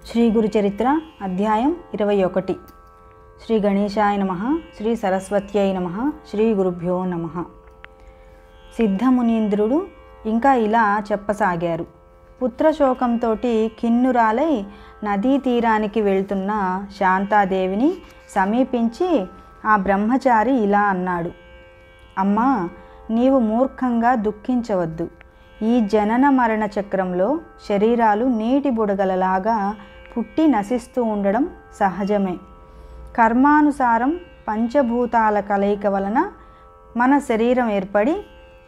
శ్రీ గురుచరిత్ర అధ్యాయం 21. శ్రీ గణేశాయ నమః. శ్రీ సరస్వత్యై నమః. శ్రీ గురుభ్యో నమః. సిద్ధమునీంద్రుడు ఇంకా ఇలా చెప్పసాగారు. పుత్రశోకంతో ఖిన్నురాలై నదీ తీరానికి వెళ్తున్న శాంతాదేవిని సమీపించి ఆ బ్రహ్మచారి ఇలా అన్నాడు. అమ్మా, నీవు మూర్ఖంగా దుఃఖించవద్దు. ఈ జనన మరణ చక్రంలో శరీరాలు నీటి బుడగలలాగా పుట్టి నశిస్తూ ఉండడం సహజమే. కర్మానుసారం పంచభూతాల కలయిక వలన మన శరీరం ఏర్పడి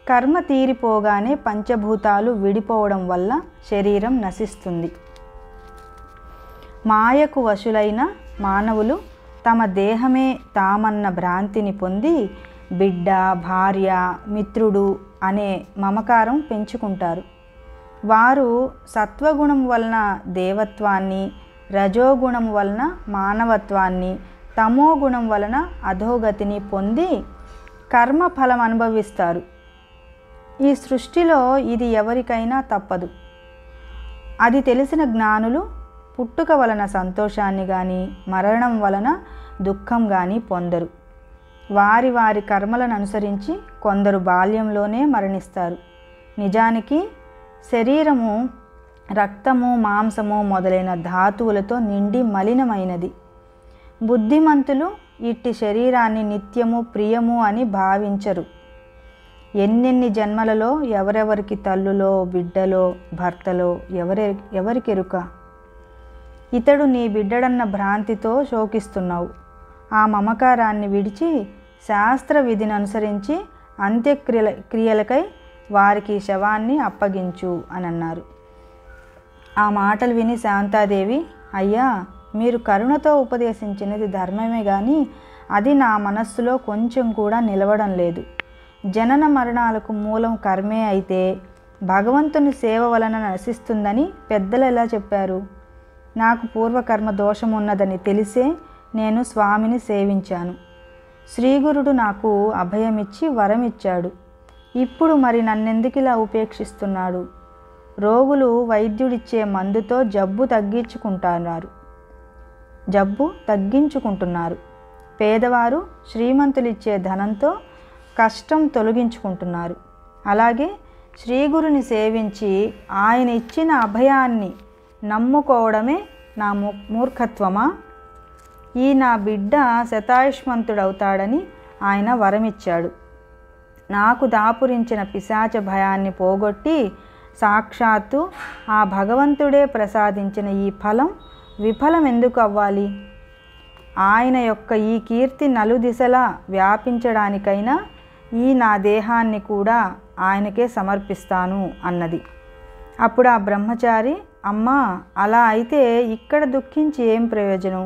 కర్మ తీరిపోగానే పంచభూతాలు విడిపోవడం వల్ల శరీరం నశిస్తుంది. మాయకు వశులైన మానవులు తమ దేహమే తామన్న భ్రాంతిని పొంది బిడ్డ, భార్య, మిత్రుడు అనే మమకారం పెంచుకుంటారు. వారు సత్వగుణం వలన దేవత్వాన్ని, రజోగుణం వలన మానవత్వాన్ని, తమోగుణం వలన అధోగతిని పొంది కర్మఫలం అనుభవిస్తారు. ఈ సృష్టిలో ఇది ఎవరికైనా తప్పదు. అది తెలిసిన జ్ఞానులు పుట్టుక వలన సంతోషాన్ని కానీ మరణం వలన దుఃఖం కానీ పొందరు. వారి వారి కర్మలను అనుసరించి కొందరు బాల్యంలోనే మరణిస్తారు. నిజానికి శరీరము రక్తము, మాంసము మొదలైన ధాతువులతో నిండి మలినమైనది. బుద్ధిమంతులు ఇట్టి శరీరాన్ని నిత్యము ప్రియము అని భావించరు. ఎన్నెన్ని జన్మలలో ఎవరెవరికి తల్లులో, బిడ్డలో, భర్తలో ఎవరికెరుక? ఇతడు నీ బిడ్డడన్న భ్రాంతితో శోకిస్తున్నావు. ఆ మమకారాన్ని విడిచి శాస్త్ర విధిని అనుసరించి అంత్యక్రియలకై వారికి శవాన్ని అప్పగించు అని అన్నారు. ఆ మాటలు విని శాంతాదేవి, అయ్యా, మీరు కరుణతో ఉపదేశించినది ధర్మమే కానీ అది నా మనస్సులో కొంచెం కూడా నిలవడం లేదు. జనన మరణాలకు మూలం కర్మే అయితే భగవంతుని సేవ వలన నశిస్తుందని పెద్దలు ఎలా చెప్పారు? నాకు పూర్వకర్మ దోషం ఉన్నదని తెలిసే నేను స్వామిని సేవించాను. శ్రీగురుడు నాకు అభయమిచ్చి వరమిచ్చాడు. ఇప్పుడు మరి నన్నెందుకిలా ఉపేక్షిస్తున్నాడు? రోగులు వైద్యుడిచ్చే మందుతో జబ్బు తగ్గించుకుంటున్నారు. పేదవారు శ్రీమంతులిచ్చే ధనంతో కష్టం తొలగించుకుంటున్నారు. అలాగే శ్రీగురుని సేవించి ఆయన ఇచ్చిన అభయాన్ని నమ్ముకోవడమే నా మూర్ఖత్వమా? ఈ నా బిడ్డ శతాయుష్మంతుడవుతాడని ఆయన వరమిచ్చాడు. నాకు దాపురించిన పిశాచ భయాన్ని పోగొట్టి సాక్షాత్తు ఆ భగవంతుడే ప్రసాదించిన ఈ ఫలం విఫలం ఎందుకు అవ్వాలి? ఆయన యొక్క ఈ కీర్తి నలుదిశలా వ్యాపించడానికైనా ఈ నా దేహాన్ని కూడా ఆయనకే సమర్పిస్తాను అన్నది. అప్పుడు ఆ బ్రహ్మచారి, అమ్మా, అలా అయితే ఇక్కడ దుఃఖించి ఏం ప్రయోజనం?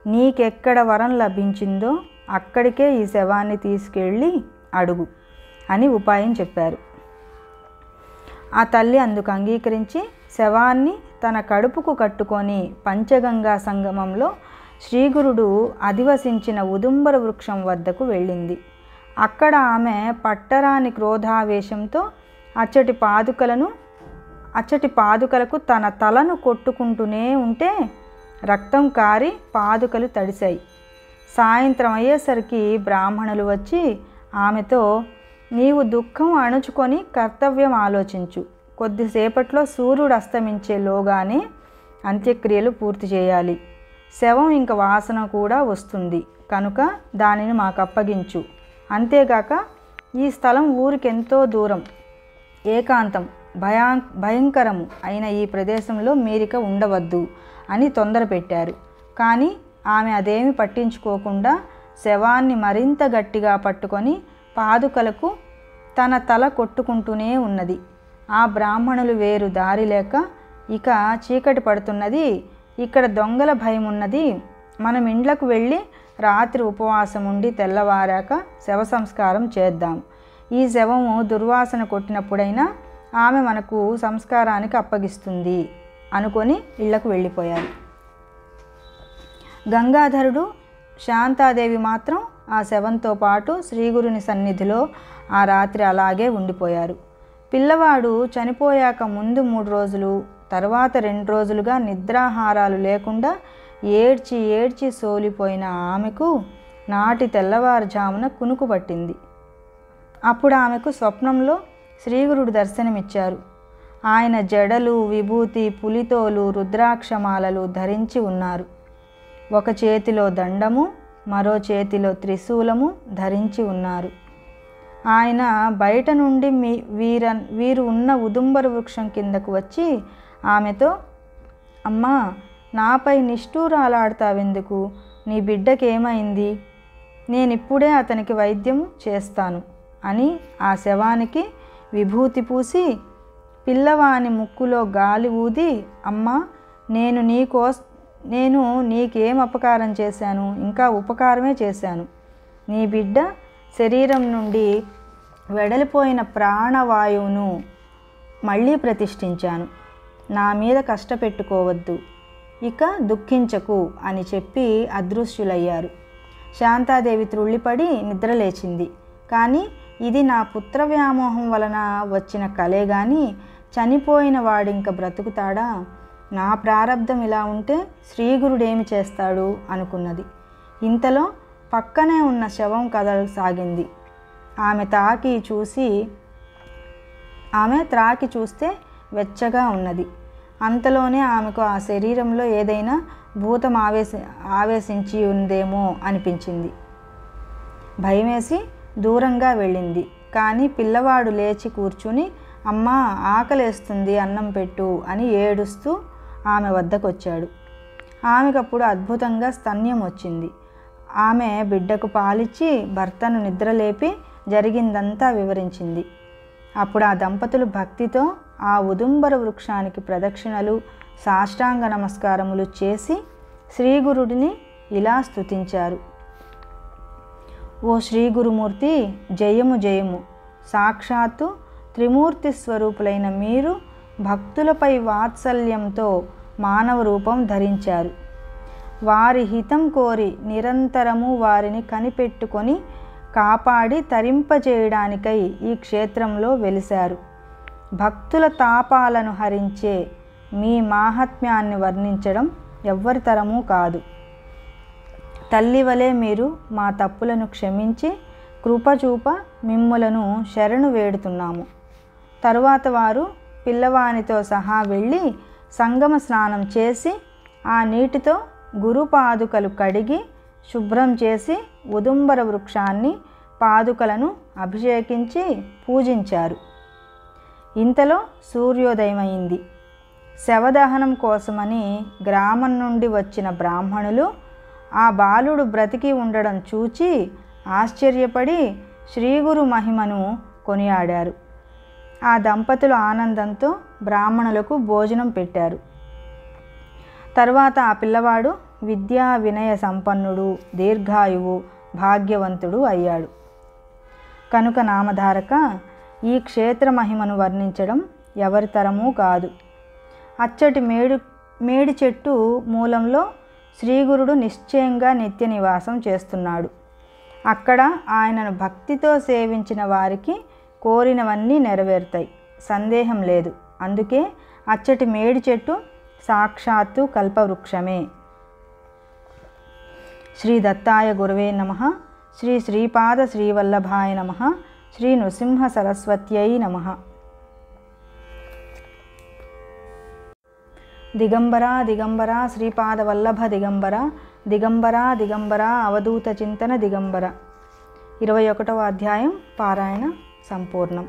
నీకెక్కడ వరం లభించిందో అక్కడికే ఈ శవాన్ని తీసుకెళ్ళి అడుగు అని ఉపాయం చెప్పారు. ఆ తల్లి అందుకు అంగీకరించి శవాన్ని తన కడుపుకు కట్టుకొని పంచగంగా సంగమంలో శ్రీగురుడు అధివసించిన ఉదుంబర వృక్షం వద్దకు వెళ్ళింది. అక్కడ ఆమె పట్టరాని క్రోధావేశంతో అచ్చటి పాదుకలకు తన తలను కొట్టుకుంటూనే ఉంటే రక్తం కారి పాదుకలు తడిశాయి. సాయంత్రం అయ్యేసరికి బ్రాహ్మణులు వచ్చి ఆమెతో, నీవు దుఃఖం అణుచుకొని కర్తవ్యం ఆలోచించు. కొద్దిసేపట్లో సూర్యుడు అస్తమించేలోగానే అంత్యక్రియలు పూర్తి చేయాలి. శవం ఇంక వాసన కూడా వస్తుంది కనుక దానిని మాకు అప్పగించు. అంతేగాక ఈ స్థలం ఊరికెంతో దూరం, ఏకాంతం, భయంకరము అయిన ఈ ప్రదేశంలో మీరిక ఉండవద్దు అని తొందర పెట్టారు. కానీ ఆమె అదేమి పట్టించుకోకుండా శవాన్ని మరింత గట్టిగా పట్టుకొని పాదుకలకు తన తల కొట్టుకుంటూనే ఉన్నది. ఆ బ్రాహ్మణులు వేరు దారి లేక, ఇక చీకటి పడుతున్నది, ఇక్కడ దొంగల భయం ఉన్నది, మనం ఇండ్లకు వెళ్ళి రాత్రి ఉపవాసం ఉండి తెల్లవారాక శవ సంస్కారం చేద్దాం. ఈ శవము దుర్వాసన కొట్టినప్పుడైనా ఆమె మనకు సంస్కారానికి అప్పగిస్తుంది అనుకొని ఇళ్లకు వెళ్ళిపోయారు. గంగాధరుడు, శాంతాదేవి మాత్రం ఆ శవంతో పాటు శ్రీగురుని సన్నిధిలో ఆ రాత్రి అలాగే ఉండిపోయారు. పిల్లవాడు చనిపోయాక ముందు 3 రోజులు, తర్వాత 2 రోజులుగా నిద్రాహారాలు లేకుండా ఏడ్చి ఏడ్చి సోలిపోయిన ఆమెకు నాటి తెల్లవారుజామున కునుకు పట్టింది. అప్పుడు ఆమెకు స్వప్నంలో శ్రీగురుడు దర్శనమిచ్చారు. ఆయన జడలు, విభూతి, పులితోలు, రుద్రాక్షమాలలు ధరించి ఉన్నారు. ఒక చేతిలో దండము, మరో చేతిలో త్రిశూలము ధరించి ఉన్నారు. ఆయన బయట నుండి వీరు ఉన్న ఉదుంబర వృక్షం కిందకు వచ్చి ఆమెతో, అమ్మా, నాపై నిష్ఠూరాలాడతావెందుకు? నీ బిడ్డకేమైంది? నేనిప్పుడే అతనికి వైద్యం చేస్తాను అని ఆ శవానికి విభూతి పూసి పిల్లవాని ముక్కులో గాలి ఊది, అమ్మా, నేను నీకేం అపకారం చేశాను? ఇంకా ఉపకారమే చేశాను. నీ బిడ్డ శరీరం నుండి వెడలిపోయిన ప్రాణవాయువును మళ్ళీ ప్రతిష్ఠించాను. నా మీద కష్టపెట్టుకోవద్దు, ఇక దుఃఖించకు అని చెప్పి అదృశ్యులయ్యారు. శాంతాదేవి త్రుళ్ళిపడి నిద్రలేచింది. కానీ ఇది నా పుత్ర వ్యామోహం వలన వచ్చిన కలే గాని చనిపోయిన వాడింక బ్రతుకుతాడా? నా ప్రారబ్ధం ఇలా ఉంటే శ్రీగురుడేమి చేస్తాడు అనుకున్నది. ఇంతలో పక్కనే ఉన్న శవం కదలసాగింది. ఆమె త్రాకి చూస్తే వెచ్చగా ఉన్నది. అంతలోనే ఆమెకు ఆ శరీరంలో ఏదైనా భూతం ఆవేశించి ఉందేమో అనిపించింది. భయమేసి దూరంగా వెళ్ళింది. కానీ పిల్లవాడు లేచి కూర్చుని, అమ్మా, ఆకలేస్తుంది, అన్నం పెట్టు అని ఏడుస్తూ ఆమె వద్దకొచ్చాడు. ఆమెకప్పుడు అద్భుతంగా స్తన్యం వచ్చింది. ఆమె బిడ్డకు పాలిచ్చి భర్తను నిద్రలేపి జరిగిందంతా వివరించింది. అప్పుడు ఆ దంపతులు భక్తితో ఆ ఉదుంబర వృక్షానికి ప్రదక్షిణలు, సాష్టాంగ నమస్కారములు చేసి శ్రీగురుడిని ఇలా స్తుతించారు. ఓ శ్రీ గురుమూర్తి, జయము జయము. సాక్షాత్తు త్రిమూర్తి స్వరూపులైన మీరు భక్తులపై వాత్సల్యంతో మానవ రూపం ధరించారు. వారి హితం కోరి నిరంతరము వారిని కనిపెట్టుకొని కాపాడి తరింపజేయడానికై ఈ క్షేత్రంలో వెలిశారు. భక్తుల తాపాలను హరించే మీ మాహాత్మ్యాన్ని వర్ణించడం ఎవ్వరి తరమూ కాదు. తల్లివలే మీరు మా తప్పులను క్షమించి కృపచూప మిమ్ములను శరణు వేడుతున్నాము. తరువాత వారు పిల్లవానితో సహా వెళ్ళి సంగమ స్నానం చేసి ఆ నీటితో గురుపాదుకలు కడిగి శుభ్రం చేసి ఉదుంబర వృక్షాన్ని, పాదుకలను అభిషేకించి పూజించారు. ఇంతలో సూర్యోదయమైంది. శవదహనం కోసమని గ్రామం నుండి వచ్చిన బ్రాహ్మణులు ఆ బాలుడు బ్రతికి ఉండడం చూచి ఆశ్చర్యపడి శ్రీగురు మహిమను కొనియాడారు. ఆ దంపతులు ఆనందంతో బ్రాహ్మణులకు భోజనం పెట్టారు. తరువాత ఆ పిల్లవాడు విద్యా వినయ సంపన్నుడు, దీర్ఘాయువు, భాగ్యవంతుడు అయ్యాడు. కనుక నామధారక, ఈ క్షేత్ర మహిమను వర్ణించడం ఎవరి తరమూ కాదు. అచ్చటి మేడి చెట్టు మూలంలో శ్రీగురుడు నిశ్చయంగా నిత్య నివాసం చేస్తున్నాడు. అక్కడ ఆయనను భక్తితో సేవించిన వారికి కోరినవన్నీ నెరవేరుతాయి, సందేహం లేదు. అందుకే అచ్చటి మేడి చెట్టు సాక్షాత్తు కల్పవృక్షమే. శ్రీ దత్తాయ గురవే నమః. శ్రీ శ్రీపాద శ్రీవల్లభాయ నమః. శ్రీ నృసింహ సరస్వత్యై నమః. దిగంబరా దిగంబరా శ్రీపాద వల్లభ దిగంబర, దిగంబరా దిగంబరా అవధూత చింతన దిగంబర. 21వ అధ్యాయం పారాయణ సంపూర్ణం.